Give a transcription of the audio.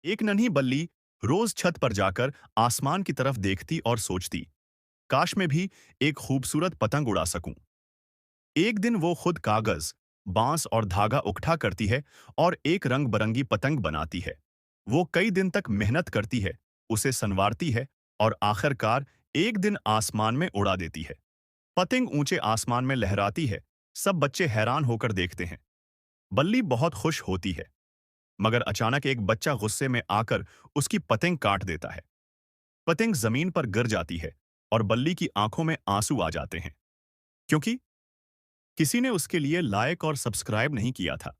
एक नन्ही बल्ली रोज छत पर जाकर आसमान की तरफ देखती और सोचती, काश मैं भी एक खूबसूरत पतंग उड़ा सकूं। एक दिन वो खुद कागज, बांस और धागा इकट्ठा करती है और एक रंग बरंगी पतंग बनाती है। वो कई दिन तक मेहनत करती है, उसे संवारती है और आखिरकार एक दिन आसमान में उड़ा देती है। पतंग ऊंचे आसमान में लहराती है। सब बच्चे हैरान होकर देखते हैं। बल्ली बहुत खुश होती है, मगर अचानक एक बच्चा गुस्से में आकर उसकी पतंग काट देता है। पतंग जमीन पर गिर जाती है और बल्ली की आंखों में आंसू आ जाते हैं, क्योंकि किसी ने उसके लिए लाइक और सब्सक्राइब नहीं किया था।